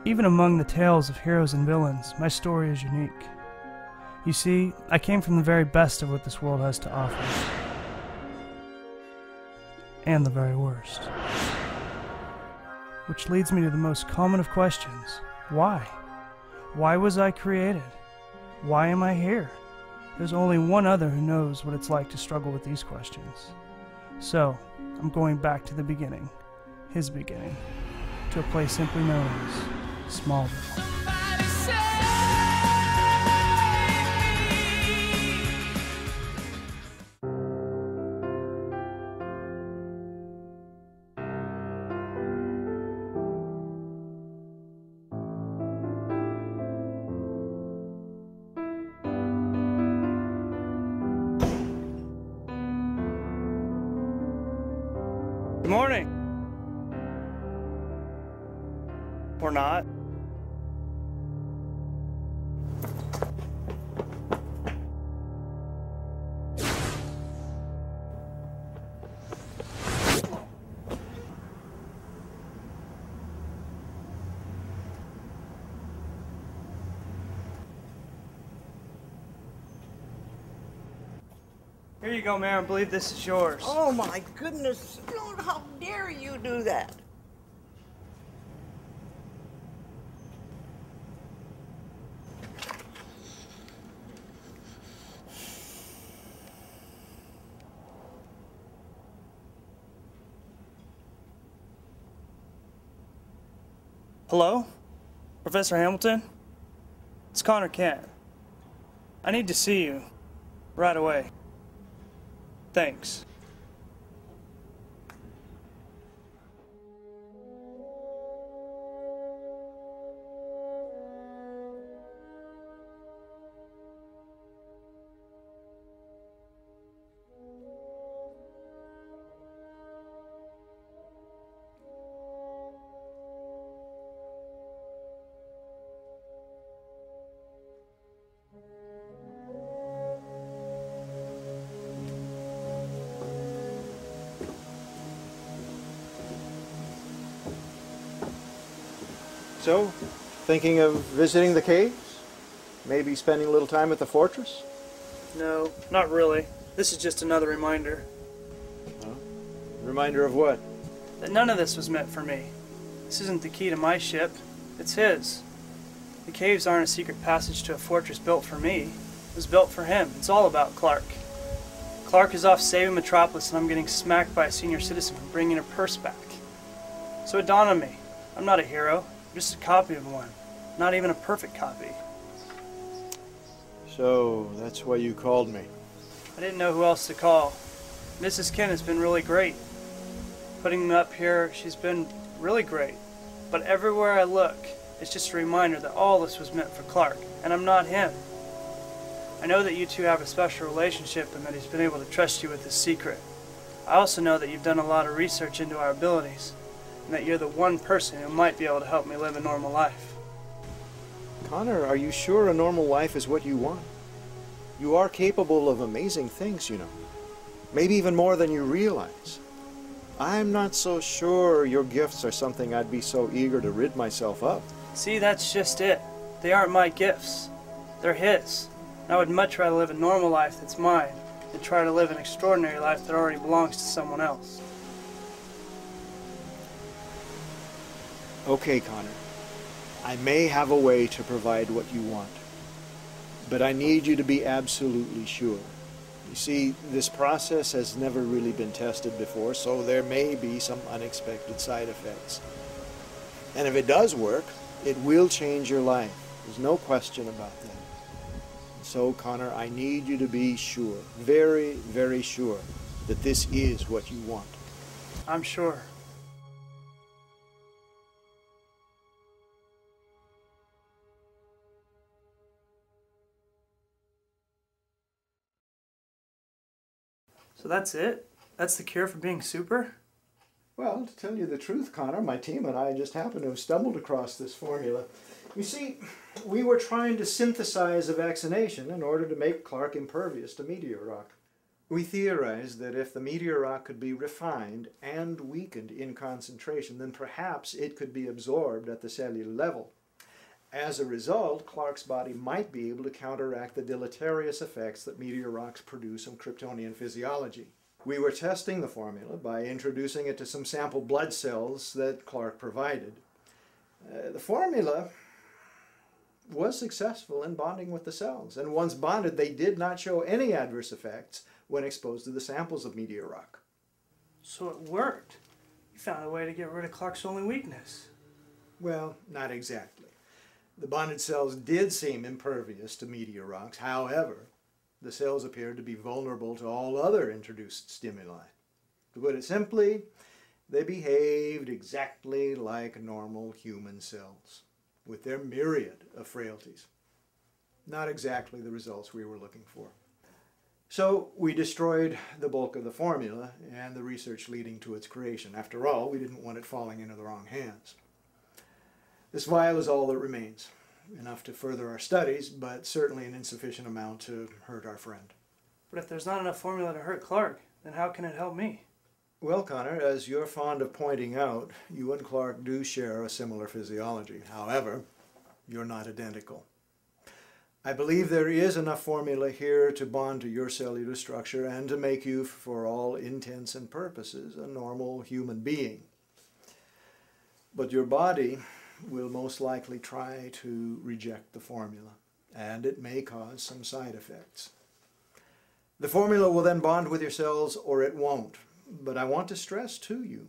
Even among the tales of heroes and villains, my story is unique. You see, I came from the very best of what this world has to offer. And the very worst. Which leads me to the most common of questions. Why? Why was I created? Why am I here? There's only one other who knows what it's like to struggle with these questions. So, I'm going back to the beginning, his beginning, to a place simply known as Smallville. Good morning. Or not. Here you go, Mayor. I believe this is yours. Oh, my goodness. Lord, how dare you do that? Hello? Professor Hamilton? It's Connor Kent. I need to see you. Right away. Thanks. So, thinking of visiting the caves? Maybe spending a little time at the fortress? No, not really. This is just another reminder. Oh. Reminder of what? That none of this was meant for me. This isn't the key to my ship. It's his. The caves aren't a secret passage to a fortress built for me. It was built for him. It's all about Clark. Clark is off saving Metropolis and I'm getting smacked by a senior citizen for bringing her purse back. So it dawned on me. I'm not a hero. Just a copy of one. Not even a perfect copy. So, that's why you called me. I didn't know who else to call. Mrs. Kent has been really great. Putting me up here, she's been really great. But everywhere I look, it's just a reminder that all this was meant for Clark, and I'm not him. I know that you two have a special relationship and that he's been able to trust you with his secret. I also know that you've done a lot of research into our abilities, and that you're the one person who might be able to help me live a normal life. Connor, are you sure a normal life is what you want? You are capable of amazing things, you know. Maybe even more than you realize. I'm not so sure your gifts are something I'd be so eager to rid myself of. See, that's just it. They aren't my gifts. They're his. And I would much rather live a normal life that's mine than try to live an extraordinary life that already belongs to someone else. Okay, Connor. I may have a way to provide what you want, but I need you to be absolutely sure. You see, this process has never really been tested before, so there may be some unexpected side effects. And if it does work, it will change your life. There's no question about that. So, Connor, I need you to be sure, very, very sure, that this is what you want. I'm sure. So that's it? That's the cure for being super? Well, to tell you the truth, Connor, my team and I just happened to have stumbled across this formula. You see, we were trying to synthesize a vaccination in order to make Clark impervious to meteor rock. We theorized that if the meteor rock could be refined and weakened in concentration, then perhaps it could be absorbed at the cellular level. As a result, Clark's body might be able to counteract the deleterious effects that meteor rocks produce on Kryptonian physiology. We were testing the formula by introducing it to some sample blood cells that Clark provided. The formula was successful in bonding with the cells, and once bonded, they did not show any adverse effects when exposed to the samples of meteor rock. So it worked. You found a way to get rid of Clark's only weakness. Well, not exactly. The bonded cells did seem impervious to meteor rocks. However, the cells appeared to be vulnerable to all other introduced stimuli. To put it simply, they behaved exactly like normal human cells, with their myriad of frailties. Not exactly the results we were looking for. So we destroyed the bulk of the formula and the research leading to its creation. After all, we didn't want it falling into the wrong hands. This vial is all that remains. Enough to further our studies, but certainly an insufficient amount to hurt our friend. But if there's not enough formula to hurt Clark, then how can it help me? Well, Connor, as you're fond of pointing out, you and Clark do share a similar physiology. However, you're not identical. I believe there is enough formula here to bond to your cellular structure and to make you, for all intents and purposes, a normal human being. But your body will most likely try to reject the formula, and it may cause some side effects. The formula will then bond with your cells or it won't. But I want to stress to you,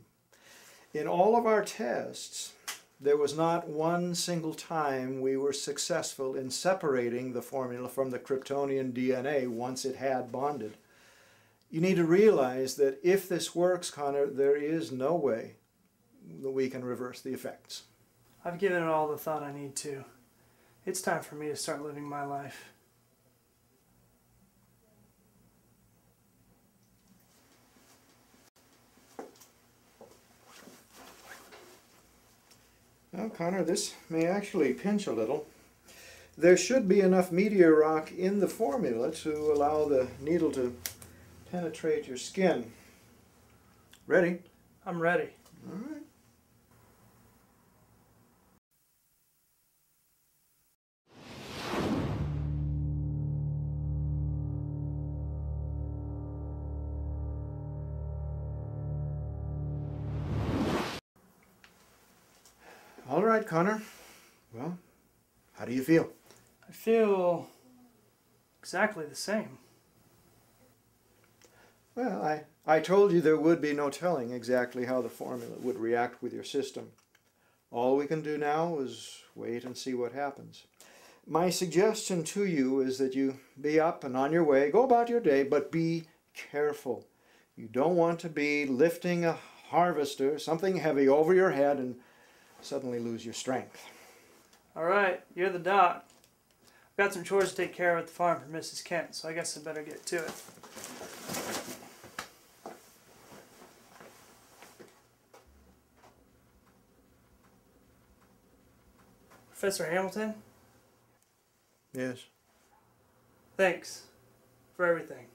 in all of our tests, there was not one single time we were successful in separating the formula from the Kryptonian DNA once it had bonded. You need to realize that if this works, Connor, there is no way that we can reverse the effects. I've given it all the thought I need to. It's time for me to start living my life. Well, Connor, this may actually pinch a little. There should be enough meteor rock in the formula to allow the needle to penetrate your skin. Ready? I'm ready. All right. All right, Connor. Well, how do you feel? I feel exactly the same. Well, I told you there would be no telling exactly how the formula would react with your system. All we can do now is wait and see what happens. My suggestion to you is that you be up and on your way, go about your day, but be careful. You don't want to be lifting a harvester, something heavy, over your head and suddenly lose your strength. All right, you're the doc. I've got some chores to take care of at the farm for Mrs. Kent, so I guess I better get to it. Professor Hamilton? Yes. Thanks for everything.